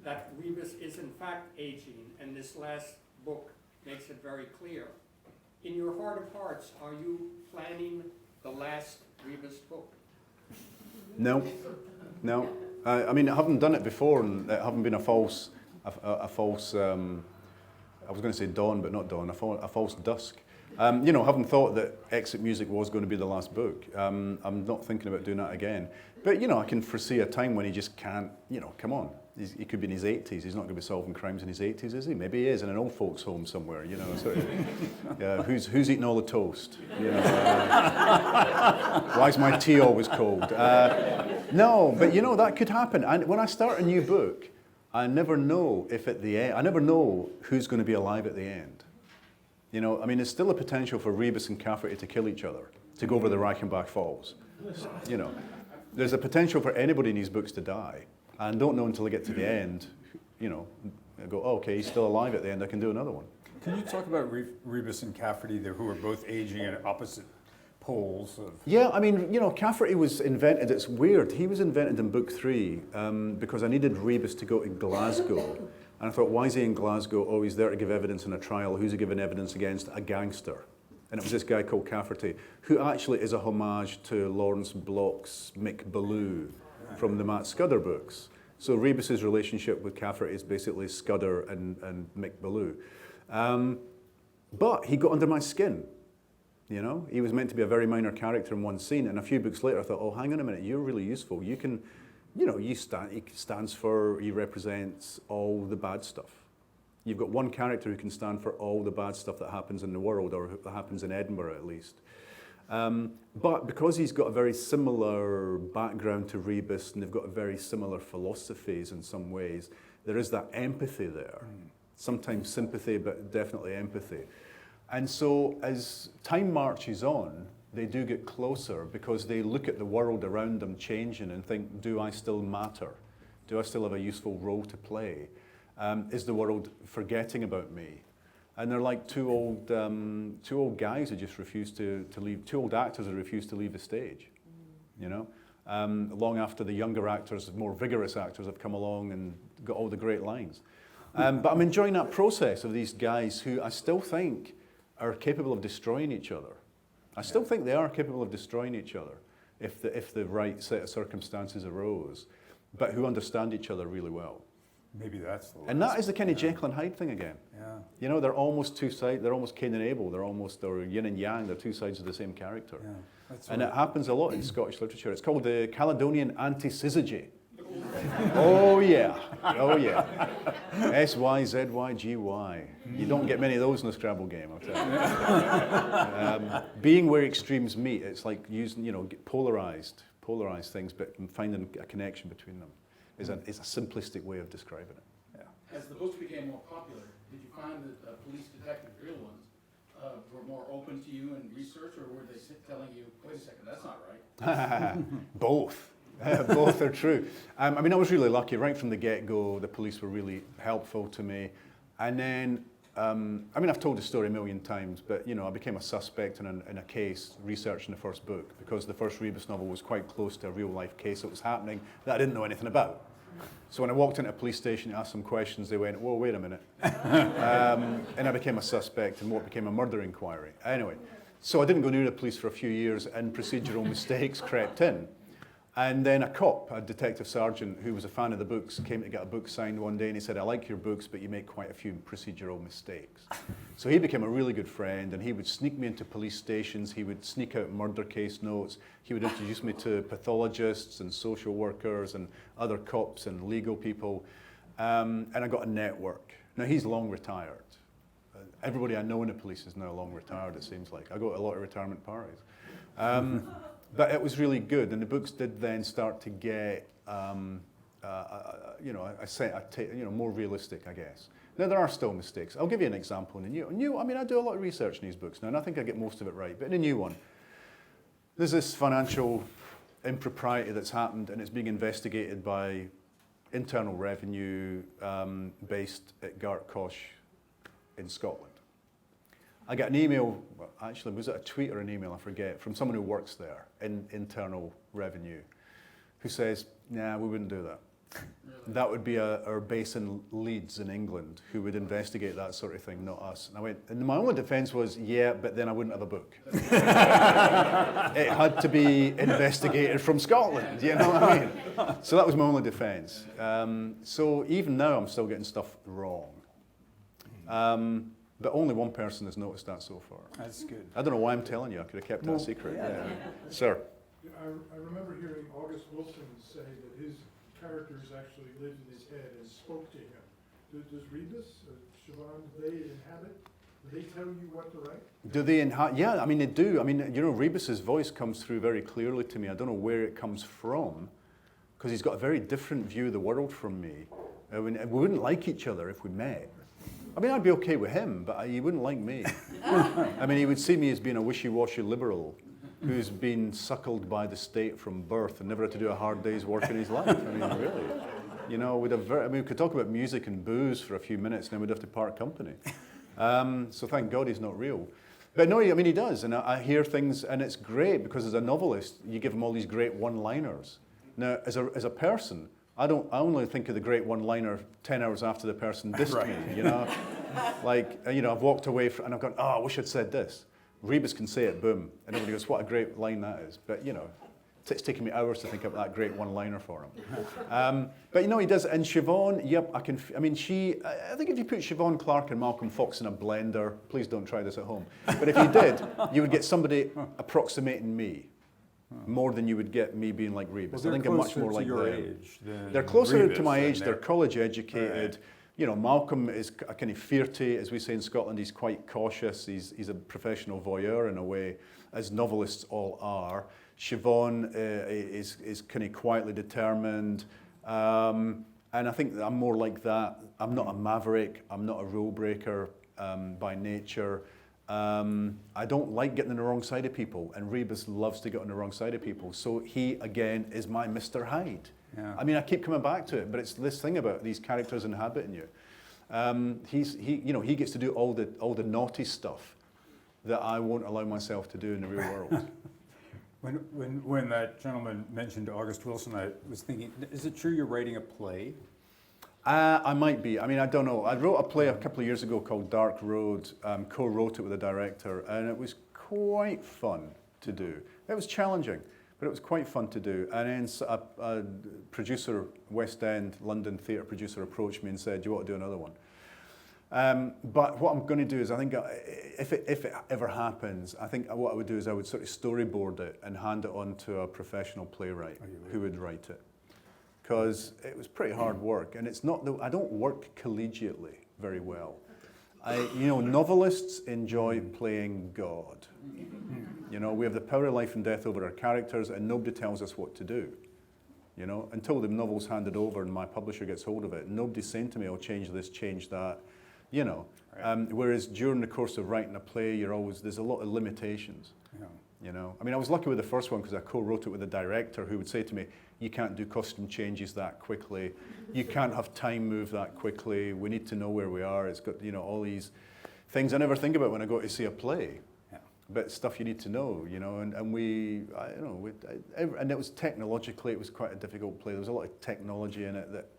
that Rebus is in fact aging, and this last book makes it very clear, in your heart of hearts, are you planning the last Rebus book? No. I mean, I haven't done it before, and it haven't been a false, I was going to say dawn, but not dawn, a false dusk. You know, I haven't thought that Exit Music was going to be the last book. I'm not thinking about doing that again. But, you know, I can foresee a time when he just can't, you know, come on. He could be in his 80s. He's not going to be solving crimes in his 80s, is he? Maybe he is in an old folks' home somewhere, you know. Sort of, who's eating all the toast? You know, why's my tea always cold? No, but, you know, that could happen. And when I start a new book, I never know if at the end, I never know who's going to be alive at the end. You know, I mean, there's still a potential for Rebus and Cafferty to kill each other, to go over the Reichenbach Falls. You know, there's a potential for anybody in these books to die. And don't know until I get to the end, you know, I go, oh, okay, he's still alive at the end, I can do another one. Can you talk about Rebus and Cafferty, who are both aging at opposite poles of... Yeah, I mean, you know, Cafferty was invented, it's weird, he was invented in book 3 because I needed Rebus to go to Glasgow. And I thought, why is he in Glasgow? Oh, he's there to give evidence in a trial. Who's he giving evidence against? A gangster. And it was this guy called Cafferty, who actually is a homage to Lawrence Block's Mick Ballou from the Matt Scudder books. So Rebus's relationship with Cafferty is basically Scudder and Mick Ballou. But he got under my skin. You know, he was meant to be a very minor character in one scene, and a few books later I thought, oh, hang on a minute, you're really useful. You can, you know, he stands for, he represents all the bad stuff. You've got one character who can stand for all the bad stuff that happens in the world, or that happens in Edinburgh at least. But because he's got a very similar background to Rebus, and they've got very similar philosophies in some ways, there is that empathy there. Sometimes sympathy, but definitely empathy. And so as time marches on, they do get closer because they look at the world around them changing and think, do I still matter? Do I still have a useful role to play? Is the world forgetting about me? And they're like two old guys who just refuse to leave, two old actors who refuse to leave the stage, you know? Long after the younger actors, more vigorous actors have come along and got all the great lines. But I'm enjoying that process of these guys who I still think are capable of destroying each other. I still think they are capable of destroying each other if the right set of circumstances arose, but who understand each other really well. Maybe that's the And that is the kind of Jekyll and Hyde thing again. Yeah. You know, they're almost two sides, they're almost Cain and Abel, they're yin and yang, they're two sides of the same character. Yeah. That's And right. it happens a lot in Scottish literature. It's called the Caledonian anti-syzygy. Oh yeah, oh yeah. S-Y-Z-Y-G-Y. You don't get many of those in the Scrabble game, I'll tell you. Being where extremes meet, it's like using, you know, polarized things, but finding a connection between them is a simplistic way of describing it. As the books became more popular, did you find that police detective, real ones, were more open to you in research, or were they telling you, wait a second, that's not right? Both. Both are true. I mean, I was really lucky. Right from the get-go, the police were really helpful to me. And then, I mean, I've told the story a million times, but, you know, I became a suspect in a case researching the first book because the first Rebus novel was quite close to a real-life case that was happening that I didn't know anything about. So when I walked into a police station and asked some questions, they went, whoa, wait a minute. And I became a suspect in what became a murder inquiry. Anyway, so I didn't go near the police for a few years and procedural mistakes crept in. And then a cop, a detective sergeant who was a fan of the books, came to get a book signed one day and he said, I like your books, but you make quite a few procedural mistakes. So he became a really good friend and he would sneak me into police stations, he would sneak out murder case notes, he would introduce me to pathologists and social workers and other cops and legal people. And I got a network. Now he's long retired. Everybody I know in the police is now long retired, it seems like. I go to a lot of retirement parties. But it was really good, and the books did then start to get, you know, more realistic, I guess. Now there are still mistakes. I'll give you an example in the new. I mean, I do a lot of research in these books now, and I think I get most of it right. But in the new one, there's this financial impropriety that's happened, and it's being investigated by Internal Revenue based at Gartcosh in Scotland. I got an email, well, actually, was it a tweet or an email, I forget, from someone who works there in Internal Revenue, who says, nah, we wouldn't do that. Really? That would be our base in Leeds in England, who would investigate that sort of thing, not us. And I went, and my only defense was, yeah, but then I wouldn't have a book. It had to be investigated from Scotland, you know what I mean? So that was my only defense. So even now, I'm still getting stuff wrong. But only one person has noticed that so far. That's good. I don't know why I'm telling you. I could have kept that a secret. Yeah. Sir. I remember hearing August Wilson say that his characters actually lived in his head and spoke to him. Does Rebus, Siobhan, do they inhabit? Do they tell you what to write? Do they inhabit? Yeah, I mean, they do. I mean, you know, Rebus's voice comes through very clearly to me. I don't know where it comes from, because he's got a very different view of the world from me. I mean, we wouldn't like each other if we met. I mean, I'd be okay with him, but he wouldn't like me. I mean, he would see me as being a wishy-washy liberal who's been suckled by the state from birth and never had to do a hard day's work in his life. I mean, really. You know, we could talk about music and booze for a few minutes and then we'd have to part company. So thank God he's not real. But no, I mean, he does. And I hear things, and it's great because as a novelist, you give him all these great one-liners. Now, as a person, I only think of the great one-liner 10 hours after the person dissed me, you know? Like, you know, I've walked away and I've gone, oh, I wish I'd said this. Rebus can say it, boom. And everybody goes, what a great line that is. But, you know, it's taken me hours to think of that great one-liner for him. But, you know, he does. And Siobhan, yep, I think if you put Siobhan Clarke and Malcolm Fox in a blender, please don't try this at home. But if you did, you would get somebody approximating me. More than you would get me being like Rebus. Well, I think I'm much more like your them. age than They're closer Rebus, to my and age. They're college educated. Right. You know, Malcolm is a kind of fierty, as we say in Scotland. He's quite cautious. He's a professional voyeur in a way, as novelists all are. Siobhan is kind of quietly determined. And I think that I'm more like that. I'm not a maverick. I'm not a rule breaker by nature. I don't like getting on the wrong side of people, and Rebus loves to get on the wrong side of people. So he, again, is my Mr. Hyde. Yeah. I mean, I keep coming back to it, but it's this thing about these characters inhabiting you. He gets to do all the naughty stuff that I won't allow myself to do in the real world. When that gentleman mentioned August Wilson, I was thinking, is it true you're writing a play? I might be. I mean, I don't know. I wrote a play a couple of years ago called Dark Road, co-wrote it with a director, and it was quite fun to do. It was challenging, but it was quite fun to do. And then a producer, West End, London theatre producer approached me and said, do you want to do another one? But what I'm going to do is, I think if it ever happens, I think what I would do is I would sort of storyboard it and hand it on to a professional playwright who would write it. Because it was pretty hard work, and it's not I don't work collegiately very well. Novelists enjoy playing God. We have the power of life and death over our characters, and nobody tells us what to do. Until the novel's handed over and my publisher gets hold of it, nobody's saying to me, "I'll change this, change that." Whereas during the course of writing a play, there's a lot of limitations. Yeah. I mean, I was lucky with the first one because I co-wrote it with a director who would say to me, you can't do costume changes that quickly. You can't have time move that quickly. We need to know where we are. It's got, all these things I never think about when I go to see a play. Yeah. But stuff you need to know, and and it was technologically, it was quite a difficult play. There was a lot of technology in it that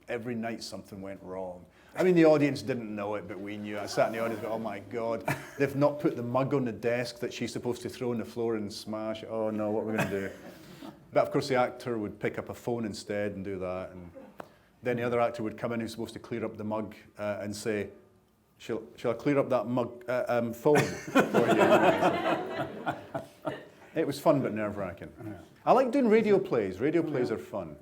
every night something went wrong. I mean, the audience didn't know it, but we knew. I sat in the audience and go, oh my God, they've not put the mug on the desk that she's supposed to throw on the floor and smash. Oh no, what are we going to do? But of course the actor would pick up a phone instead and do that. And then the other actor would come in who's supposed to clear up the mug and say, shall I clear up that mug phone for you? It was fun but nerve-wracking. I like doing radio plays. Radio plays are fun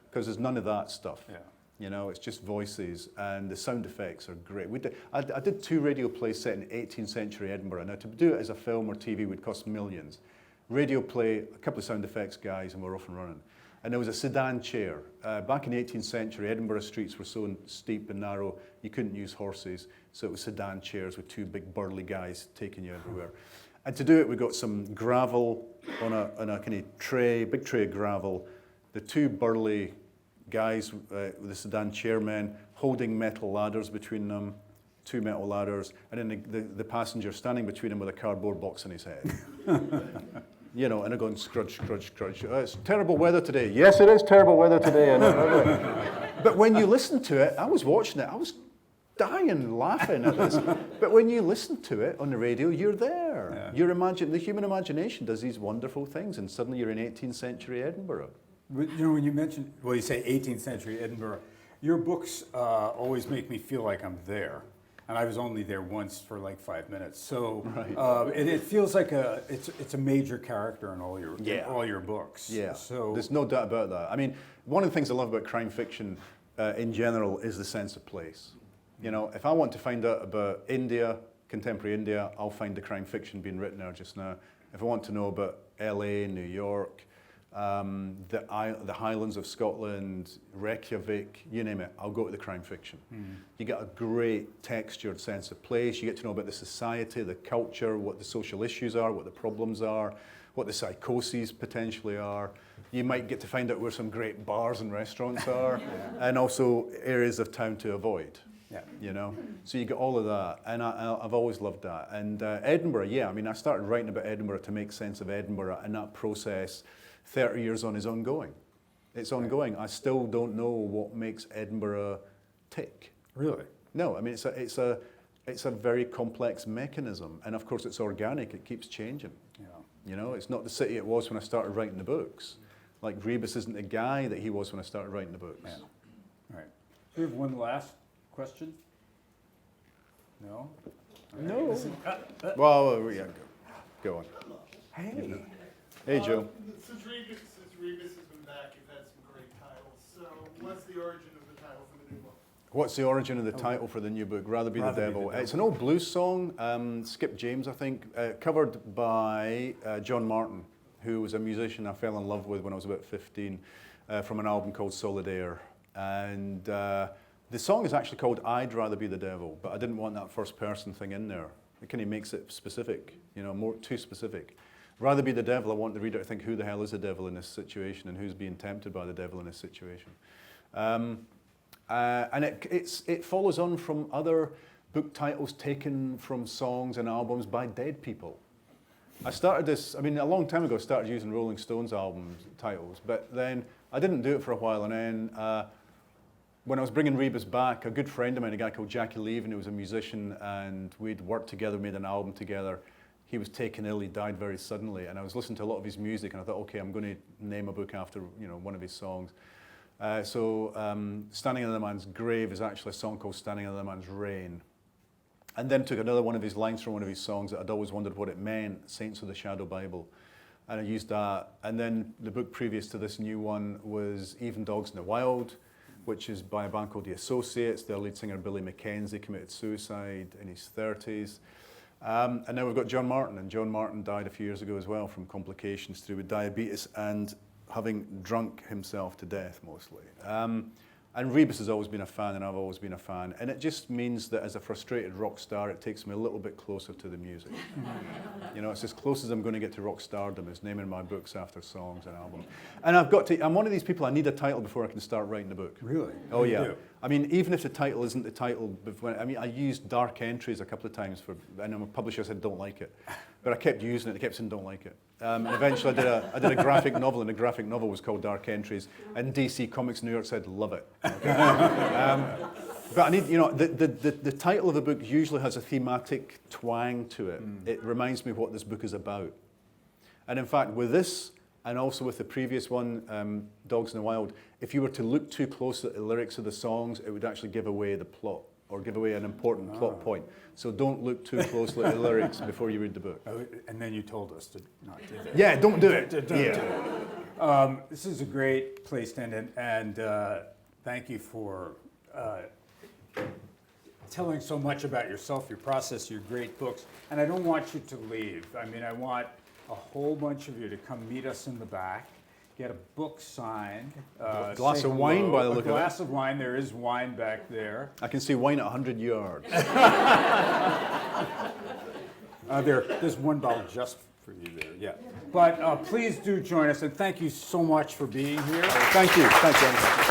because there's none of that stuff. Yeah. It's just voices, and the sound effects are great. I did 2 radio plays set in 18th century Edinburgh. Now, to do it as a film or TV would cost millions. Radio play, a couple of sound effects guys, and we're off and running. And there was a sedan chair. Back in the 18th century, Edinburgh streets were so steep and narrow, you couldn't use horses, so it was sedan chairs with 2 big burly guys taking you everywhere. And to do it, we got some gravel on a kind of tray, big tray of gravel, the 2 burly guys with the sedan chairmen holding metal ladders between them, 2 metal ladders, and then the passenger standing between him with a cardboard box on his head. And they're going, scrudge, scrudge, scrudge. It's terrible weather today. Yes, it is terrible weather today. But when you listen to it, I was watching it, I was dying laughing at this. But when you listen to it on the radio, you're there. Yeah. The human imagination does these wonderful things, and suddenly you're in 18th century Edinburgh. When you mentioned, you say 18th century Edinburgh, your books always make me feel like I'm there. And I was only there once for like 5 minutes. So right. It feels like it's a major character in all your books. Yeah. So there's no doubt about that. I mean, one of the things I love about crime fiction in general is the sense of place. If I want to find out about India, contemporary India, I'll find the crime fiction being written there just now. If I want to know about LA, New York, the Highlands of Scotland, Reykjavik, you name it, I'll go to the crime fiction. You get a great textured sense of place. You get to know about the society, the culture, what the social issues are, what the problems are, what the psychoses potentially are. You might get to find out where some great bars and restaurants are, and also areas of town to avoid. Yeah. So you get all of that, and I've always loved that. And Edinburgh, I mean, I started writing about Edinburgh to make sense of Edinburgh, and that process 30 years on is ongoing. It's ongoing. I still don't know what makes Edinburgh tick. Really? No, I mean, it's a very complex mechanism, and of course it's organic. It keeps changing. Yeah. It's not the city it was when I started writing the books. Like Rebus isn't the guy that he was when I started writing the books. Yeah. All right. Do we have one last question? No? No. Well, yeah, go on. Hey. Hey, Joe. Since Rebus has been back, you've had some great titles. So what's the origin of the title for the new book? What's the origin of the title for the new book? Rather Be the Devil. It's an old blues song, Skip James, I think, covered by John Martin, who was a musician I fell in love with when I was about 15, from an album called Solid Air. And the song is actually called I'd Rather Be the Devil, but I didn't want that first person thing in there. It kind of makes it specific, you know, more too specific. Rather be the devil, I want the reader to think who the hell is the devil in this situation and who's being tempted by the devil in this situation. And it follows on from other book titles taken from songs and albums by dead people. I started this, I mean, a long time ago I started using Rolling Stones album titles, but then I didn't do it for a while, and then when I was bringing Rebus back, a good friend of mine, a guy called Jackie Leven, who was a musician, and we'd worked together, made an album together. He was taken ill, he died very suddenly, and I was listening to a lot of his music, and I thought, okay, I'm going to name a book after, you know, one of his songs. Standing in Another Man's Grave is actually a song called Standing in Another Man's Rain. And then took another one of his lines from one of his songs that I'd always wondered what it meant, Saints of the Shadow Bible. And I used that. And then the book previous to this new one was Even Dogs in the Wild, which is by a band called The Associates. Their lead singer, Billy Mackenzie, committed suicide in his 30s. And now we've got John Martin, and John Martin died a few years ago as well from complications to do with diabetes and having drunk himself to death mostly. And Rebus has always been a fan, and I've always been a fan. And it just means that as a frustrated rock star, it takes me a little bit closer to the music. You know, it's as close as I'm going to get to rock stardom, is naming my books after songs and albums. And I'm one of these people, I need a title before I can start writing the book. Really? Oh, yeah. You do? I mean, even if the title isn't the title, I used Dark Entries a couple of times and my publisher said, don't like it. But I kept using it, they kept saying, don't like it. And eventually I did a graphic novel, and the graphic novel was called Dark Entries, and DC Comics New York said, love it. Okay? But I need, you know, the title of the book usually has a thematic twang to it. It reminds me what this book is about. And in fact, with this, and also with the previous one, Dogs in the Wild, if you were to look too close at the lyrics of the songs, it would actually give away the plot, or give away an important plot point. So don't look too closely at the lyrics before you read the book. Oh, and then you told us to not do that. Yeah, don't do it. Don't do it. This is a great place to end, and thank you for telling so much about yourself, your process, your great books. And I don't want you to leave. I mean, I want a whole bunch of you to come meet us in the back, get a book signed. Glass say of wine hello. by the look of it. A glass of wine. There is wine back there. I can see wine at 100 yards. There's one bottle just for you there, yeah. But please do join us, and thank you so much for being here. Thank you. Thank you.